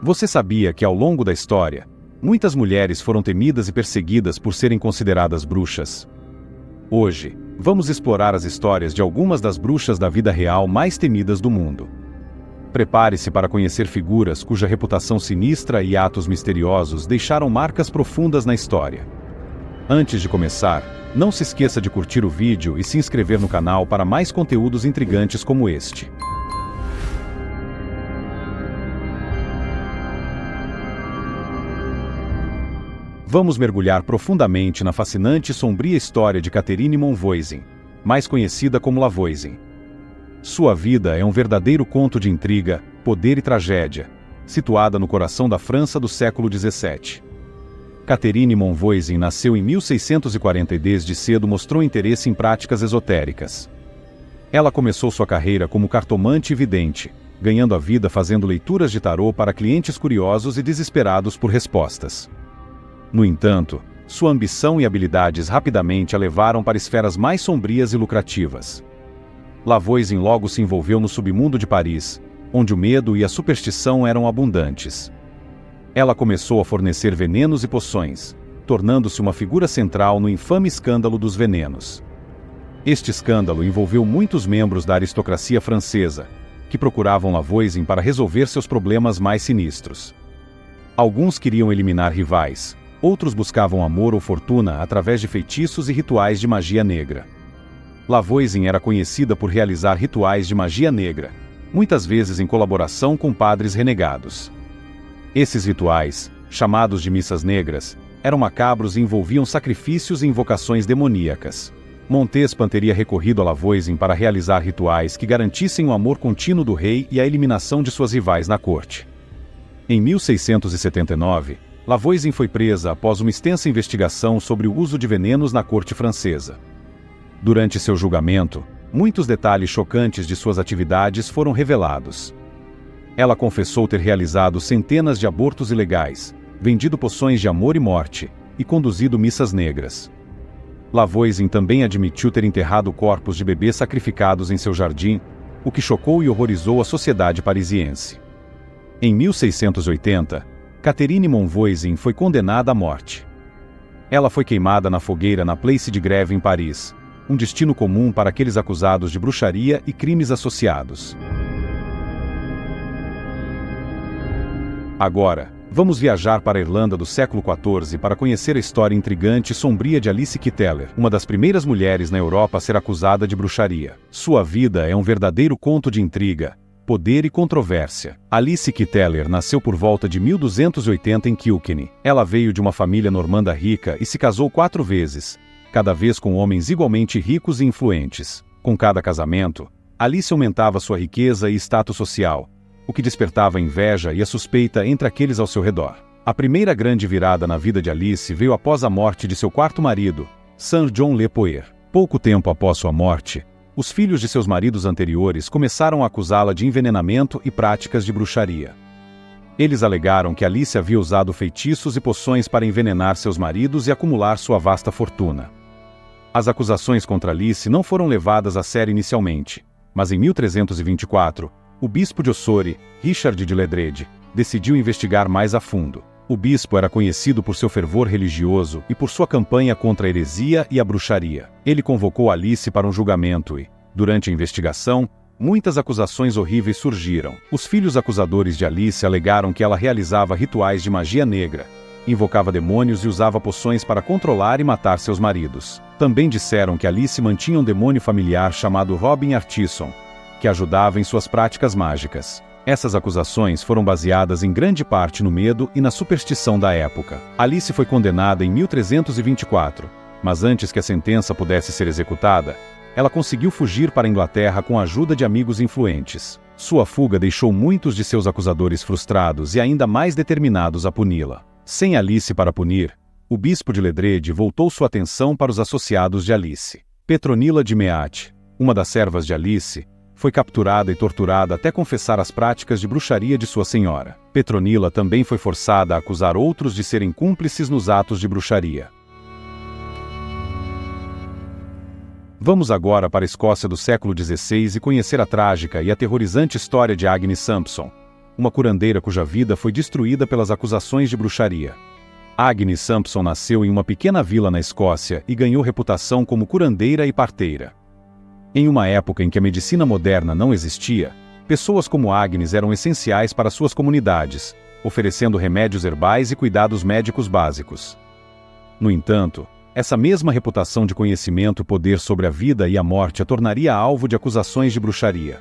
Você sabia que ao longo da história, muitas mulheres foram temidas e perseguidas por serem consideradas bruxas? Hoje, vamos explorar as histórias de algumas das bruxas da vida real mais temidas do mundo. Prepare-se para conhecer figuras cuja reputação sinistra e atos misteriosos deixaram marcas profundas na história. Antes de começar, não se esqueça de curtir o vídeo e se inscrever no canal para mais conteúdos intrigantes como este. Vamos mergulhar profundamente na fascinante e sombria história de Catherine Monvoisin, mais conhecida como Lavoisin. Sua vida é um verdadeiro conto de intriga, poder e tragédia, situada no coração da França do século XVII. Catherine Monvoisin nasceu em 1640 e desde cedo mostrou interesse em práticas esotéricas. Ela começou sua carreira como cartomante e vidente, ganhando a vida fazendo leituras de tarô para clientes curiosos e desesperados por respostas. No entanto, sua ambição e habilidades rapidamente a levaram para esferas mais sombrias e lucrativas. Lavoisin logo se envolveu no submundo de Paris, onde o medo e a superstição eram abundantes. Ela começou a fornecer venenos e poções, tornando-se uma figura central no infame escândalo dos venenos. Este escândalo envolveu muitos membros da aristocracia francesa, que procuravam Lavoisin para resolver seus problemas mais sinistros. Alguns queriam eliminar rivais, outros buscavam amor ou fortuna através de feitiços e rituais de magia negra. Lavoisin era conhecida por realizar rituais de magia negra, muitas vezes em colaboração com padres renegados. Esses rituais, chamados de missas negras, eram macabros e envolviam sacrifícios e invocações demoníacas. Montespan teria recorrido a Lavoisin para realizar rituais que garantissem o amor contínuo do rei e a eliminação de suas rivais na corte. Em 1679, Lavoisin foi presa após uma extensa investigação sobre o uso de venenos na corte francesa. Durante seu julgamento, muitos detalhes chocantes de suas atividades foram revelados. Ela confessou ter realizado centenas de abortos ilegais, vendido poções de amor e morte, e conduzido missas negras. Lavoisin também admitiu ter enterrado corpos de bebês sacrificados em seu jardim, o que chocou e horrorizou a sociedade parisiense. Em 1680, Catherine Monvoisin foi condenada à morte. Ela foi queimada na fogueira na Place de Grève em Paris, um destino comum para aqueles acusados de bruxaria e crimes associados. Agora, vamos viajar para a Irlanda do século XIV para conhecer a história intrigante e sombria de Alice Kitteler, uma das primeiras mulheres na Europa a ser acusada de bruxaria. Sua vida é um verdadeiro conto de intriga, poder e controvérsia. Alice Kitteler nasceu por volta de 1280 em Kilkenny. Ela veio de uma família normanda rica e se casou 4 vezes, cada vez com homens igualmente ricos e influentes. Com cada casamento, Alice aumentava sua riqueza e status social, o que despertava a inveja e a suspeita entre aqueles ao seu redor. A primeira grande virada na vida de Alice veio após a morte de seu quarto marido, Sir John Le Poer. Pouco tempo após sua morte, os filhos de seus maridos anteriores começaram a acusá-la de envenenamento e práticas de bruxaria. Eles alegaram que Alice havia usado feitiços e poções para envenenar seus maridos e acumular sua vasta fortuna. As acusações contra Alice não foram levadas a sério inicialmente, mas em 1324, o bispo de Ossory, Richard de Ledred, decidiu investigar mais a fundo. O bispo era conhecido por seu fervor religioso e por sua campanha contra a heresia e a bruxaria. Ele convocou Alice para um julgamento e, durante a investigação, muitas acusações horríveis surgiram. Os filhos acusadores de Alice alegaram que ela realizava rituais de magia negra, invocava demônios e usava poções para controlar e matar seus maridos. Também disseram que Alice mantinha um demônio familiar chamado Robin Artisson, que ajudava em suas práticas mágicas. Essas acusações foram baseadas em grande parte no medo e na superstição da época. Alice foi condenada em 1324, mas antes que a sentença pudesse ser executada, ela conseguiu fugir para a Inglaterra com a ajuda de amigos influentes. Sua fuga deixou muitos de seus acusadores frustrados e ainda mais determinados a puni-la. Sem Alice para punir, o bispo de Ledred voltou sua atenção para os associados de Alice. Petronila de Meat, uma das servas de Alice, foi capturada e torturada até confessar as práticas de bruxaria de sua senhora. Petronila também foi forçada a acusar outros de serem cúmplices nos atos de bruxaria. Vamos agora para a Escócia do século XVI e conhecer a trágica e aterrorizante história de Agnes Sampson, uma curandeira cuja vida foi destruída pelas acusações de bruxaria. Agnes Sampson nasceu em uma pequena vila na Escócia e ganhou reputação como curandeira e parteira. Em uma época em que a medicina moderna não existia, pessoas como Agnes eram essenciais para suas comunidades, oferecendo remédios herbais e cuidados médicos básicos. No entanto, essa mesma reputação de conhecimento e poder sobre a vida e a morte a tornaria alvo de acusações de bruxaria.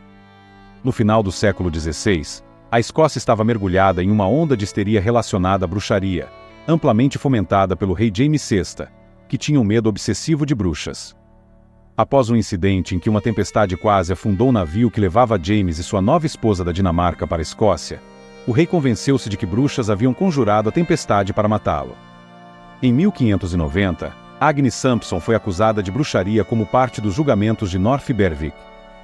No final do século XVI, a Escócia estava mergulhada em uma onda de histeria relacionada à bruxaria, amplamente fomentada pelo rei James VI, que tinha um medo obsessivo de bruxas. Após um incidente em que uma tempestade quase afundou o navio que levava James e sua nova esposa da Dinamarca para a Escócia, o rei convenceu-se de que bruxas haviam conjurado a tempestade para matá-lo. Em 1590, Agnes Sampson foi acusada de bruxaria como parte dos julgamentos de North Berwick,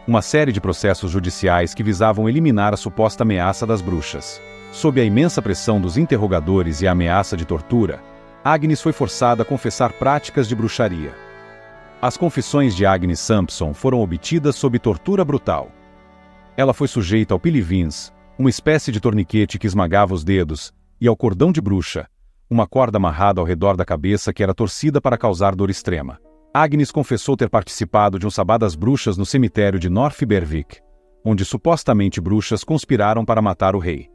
uma série de processos judiciais que visavam eliminar a suposta ameaça das bruxas. Sob a imensa pressão dos interrogadores e a ameaça de tortura, Agnes foi forçada a confessar práticas de bruxaria. As confissões de Agnes Sampson foram obtidas sob tortura brutal. Ela foi sujeita ao pilivins, uma espécie de torniquete que esmagava os dedos, e ao cordão de bruxa, uma corda amarrada ao redor da cabeça que era torcida para causar dor extrema. Agnes confessou ter participado de um sabá das bruxas no cemitério de North Berwick, onde supostamente bruxas conspiraram para matar o rei.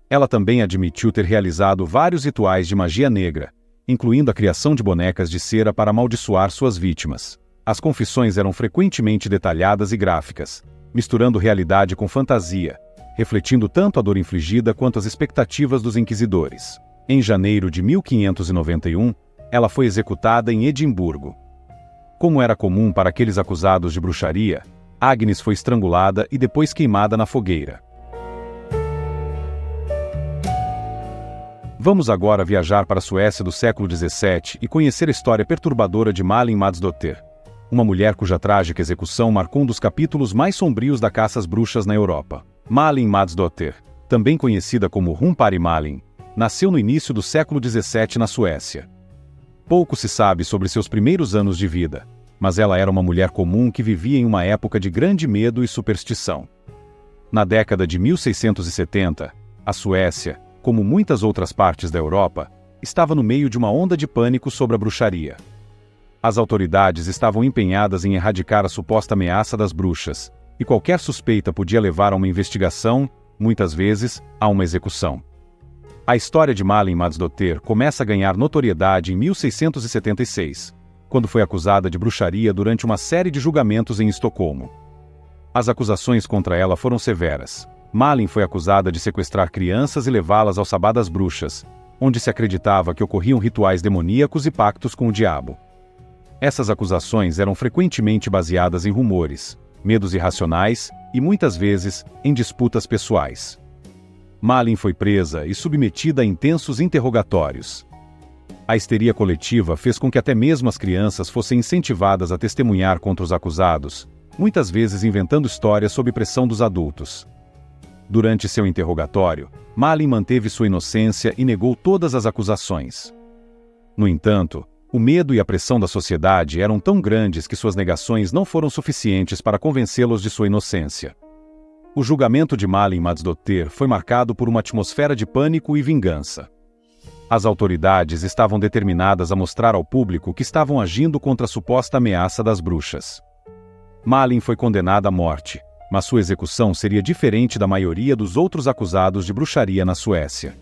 Ela também admitiu ter realizado vários rituais de magia negra, incluindo a criação de bonecas de cera para amaldiçoar suas vítimas. As confissões eram frequentemente detalhadas e gráficas, misturando realidade com fantasia, refletindo tanto a dor infligida quanto as expectativas dos inquisidores. Em janeiro de 1591, ela foi executada em Edimburgo. Como era comum para aqueles acusados de bruxaria, Agnes foi estrangulada e depois queimada na fogueira. Vamos agora viajar para a Suécia do século XVII e conhecer a história perturbadora de Malin Madsdotter, uma mulher cuja trágica execução marcou um dos capítulos mais sombrios da caça às bruxas na Europa. Malin Madsdotter, também conhecida como Humpari Malin, nasceu no início do século XVII na Suécia. Pouco se sabe sobre seus primeiros anos de vida, mas ela era uma mulher comum que vivia em uma época de grande medo e superstição. Na década de 1670, a Suécia, como muitas outras partes da Europa, estava no meio de uma onda de pânico sobre a bruxaria. As autoridades estavam empenhadas em erradicar a suposta ameaça das bruxas, e qualquer suspeita podia levar a uma investigação, muitas vezes, a uma execução. A história de Malin Madsdotter começa a ganhar notoriedade em 1676, quando foi acusada de bruxaria durante uma série de julgamentos em Estocolmo. As acusações contra ela foram severas. Malin foi acusada de sequestrar crianças e levá-las ao sabá das bruxas, onde se acreditava que ocorriam rituais demoníacos e pactos com o diabo. Essas acusações eram frequentemente baseadas em rumores, medos irracionais e, muitas vezes, em disputas pessoais. Malin foi presa e submetida a intensos interrogatórios. A histeria coletiva fez com que até mesmo as crianças fossem incentivadas a testemunhar contra os acusados, muitas vezes inventando histórias sob pressão dos adultos. Durante seu interrogatório, Malin manteve sua inocência e negou todas as acusações. No entanto, o medo e a pressão da sociedade eram tão grandes que suas negações não foram suficientes para convencê-los de sua inocência. O julgamento de Malin Madsdotter foi marcado por uma atmosfera de pânico e vingança. As autoridades estavam determinadas a mostrar ao público que estavam agindo contra a suposta ameaça das bruxas. Malin foi condenada à morte, mas sua execução seria diferente da maioria dos outros acusados de bruxaria na Suécia.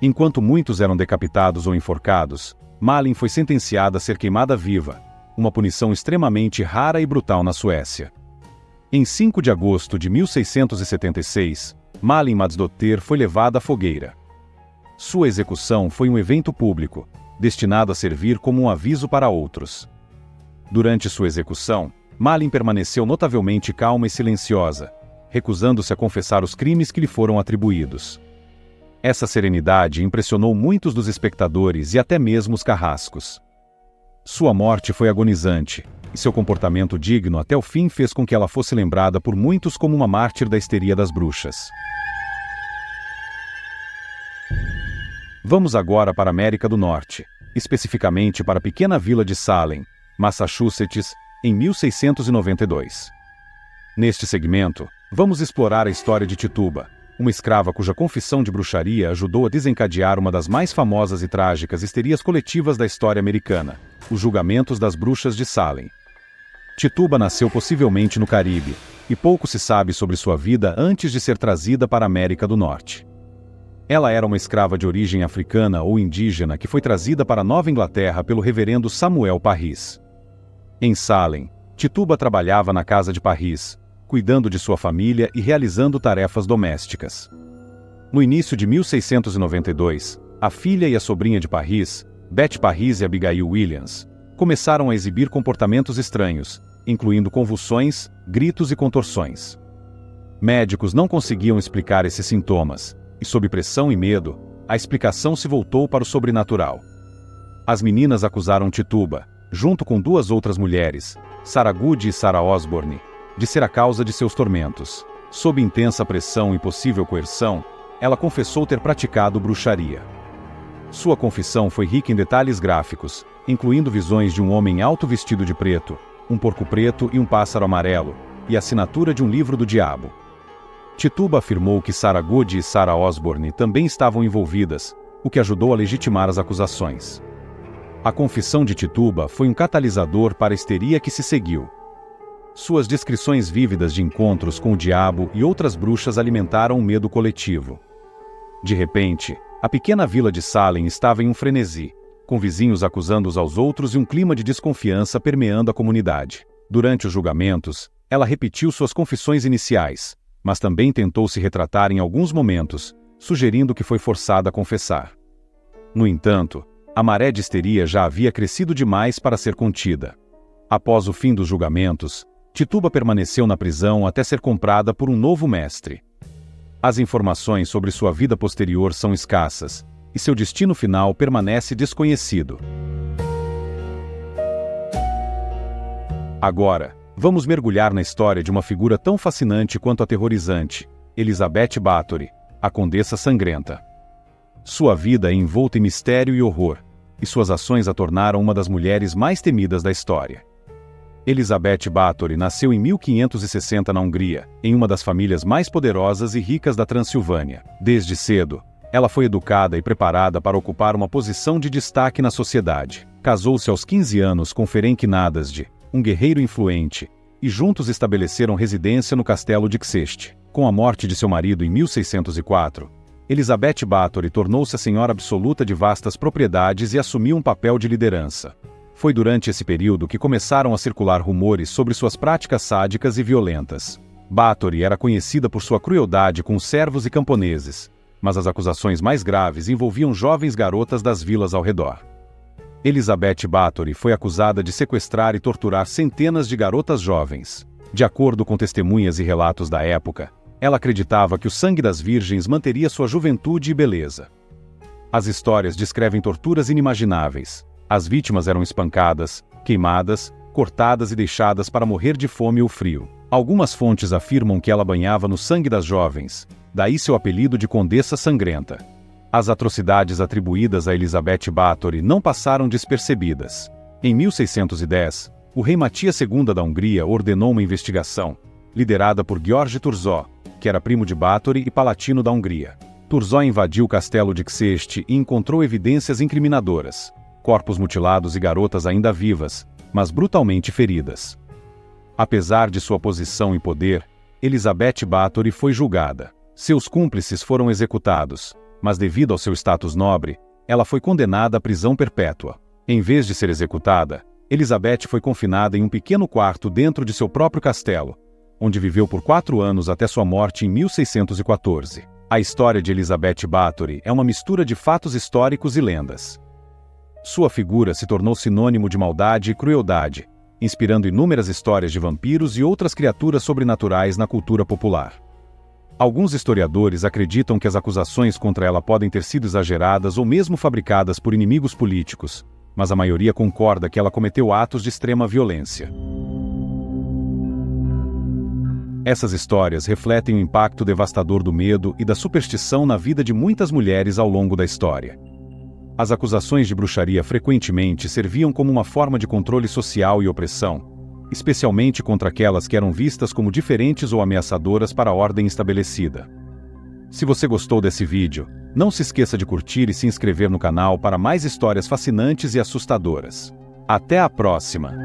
Enquanto muitos eram decapitados ou enforcados, Malin foi sentenciada a ser queimada viva, uma punição extremamente rara e brutal na Suécia. Em 5 de agosto de 1676, Malin Madsdotter foi levada à fogueira. Sua execução foi um evento público, destinado a servir como um aviso para outros. Durante sua execução, Malin permaneceu notavelmente calma e silenciosa, recusando-se a confessar os crimes que lhe foram atribuídos. Essa serenidade impressionou muitos dos espectadores e até mesmo os carrascos. Sua morte foi agonizante, e seu comportamento digno até o fim fez com que ela fosse lembrada por muitos como uma mártir da histeria das bruxas. Vamos agora para a América do Norte, especificamente para a pequena vila de Salem, Massachusetts, em 1692. Neste segmento, vamos explorar a história de Tituba, uma escrava cuja confissão de bruxaria ajudou a desencadear uma das mais famosas e trágicas histerias coletivas da história americana, os julgamentos das bruxas de Salem. Tituba nasceu possivelmente no Caribe, e pouco se sabe sobre sua vida antes de ser trazida para a América do Norte. Ela era uma escrava de origem africana ou indígena que foi trazida para Nova Inglaterra pelo reverendo Samuel Parris. Em Salem, Tituba trabalhava na casa de Parris, cuidando de sua família e realizando tarefas domésticas. No início de 1692, a filha e a sobrinha de Parris, Beth Parris e Abigail Williams, começaram a exibir comportamentos estranhos, incluindo convulsões, gritos e contorções. Médicos não conseguiam explicar esses sintomas, e sob pressão e medo, a explicação se voltou para o sobrenatural. As meninas acusaram Tituba, junto com duas outras mulheres, Sarah Good e Sarah Osborne, de ser a causa de seus tormentos. Sob intensa pressão e possível coerção, ela confessou ter praticado bruxaria. Sua confissão foi rica em detalhes gráficos, incluindo visões de um homem alto vestido de preto, um porco preto e um pássaro amarelo, e a assinatura de um livro do diabo. Tituba afirmou que Sarah Good e Sarah Osborne também estavam envolvidas, o que ajudou a legitimar as acusações. A confissão de Tituba foi um catalisador para a histeria que se seguiu. Suas descrições vívidas de encontros com o diabo e outras bruxas alimentaram um medo coletivo. De repente, a pequena vila de Salem estava em um frenesi, com vizinhos acusando uns aos outros e um clima de desconfiança permeando a comunidade. Durante os julgamentos, ela repetiu suas confissões iniciais, mas também tentou se retratar em alguns momentos, sugerindo que foi forçada a confessar. No entanto, a maré de histeria já havia crescido demais para ser contida. Após o fim dos julgamentos, Tituba permaneceu na prisão até ser comprada por um novo mestre. As informações sobre sua vida posterior são escassas, e seu destino final permanece desconhecido. Agora, vamos mergulhar na história de uma figura tão fascinante quanto aterrorizante, Elizabeth Bathory, a Condessa Sangrenta. Sua vida é envolta em mistério e horror, e suas ações a tornaram uma das mulheres mais temidas da história. Elizabeth Bathory nasceu em 1560 na Hungria, em uma das famílias mais poderosas e ricas da Transilvânia. Desde cedo, ela foi educada e preparada para ocupar uma posição de destaque na sociedade. Casou-se aos 15 anos com Ferenc Nadasdy, um guerreiro influente, e juntos estabeleceram residência no castelo de Křečť. Com a morte de seu marido em 1604, Elizabeth Bathory tornou-se a senhora absoluta de vastas propriedades e assumiu um papel de liderança. Foi durante esse período que começaram a circular rumores sobre suas práticas sádicas e violentas. Bathory era conhecida por sua crueldade com os servos e camponeses, mas as acusações mais graves envolviam jovens garotas das vilas ao redor. Elizabeth Bathory foi acusada de sequestrar e torturar centenas de garotas jovens. De acordo com testemunhas e relatos da época, ela acreditava que o sangue das virgens manteria sua juventude e beleza. As histórias descrevem torturas inimagináveis. As vítimas eram espancadas, queimadas, cortadas e deixadas para morrer de fome ou frio. Algumas fontes afirmam que ela banhava no sangue das jovens, daí seu apelido de Condessa Sangrenta. As atrocidades atribuídas a Elizabeth Bathory não passaram despercebidas. Em 1610, o rei Matias II da Hungria ordenou uma investigação, liderada por György Thurzó, que era primo de Bathory e palatino da Hungria. Thurzó invadiu o castelo de Křečť e encontrou evidências incriminadoras. Corpos mutilados e garotas ainda vivas, mas brutalmente feridas. Apesar de sua posição e poder, Elizabeth Bathory foi julgada. Seus cúmplices foram executados, mas devido ao seu status nobre, ela foi condenada à prisão perpétua. Em vez de ser executada, Elizabeth foi confinada em um pequeno quarto dentro de seu próprio castelo, onde viveu por 4 anos até sua morte em 1614. A história de Elizabeth Bathory é uma mistura de fatos históricos e lendas. Sua figura se tornou sinônimo de maldade e crueldade, inspirando inúmeras histórias de vampiros e outras criaturas sobrenaturais na cultura popular. Alguns historiadores acreditam que as acusações contra ela podem ter sido exageradas ou mesmo fabricadas por inimigos políticos, mas a maioria concorda que ela cometeu atos de extrema violência. Essas histórias refletem o impacto devastador do medo e da superstição na vida de muitas mulheres ao longo da história. As acusações de bruxaria frequentemente serviam como uma forma de controle social e opressão, especialmente contra aquelas que eram vistas como diferentes ou ameaçadoras para a ordem estabelecida. Se você gostou desse vídeo, não se esqueça de curtir e se inscrever no canal para mais histórias fascinantes e assustadoras. Até a próxima!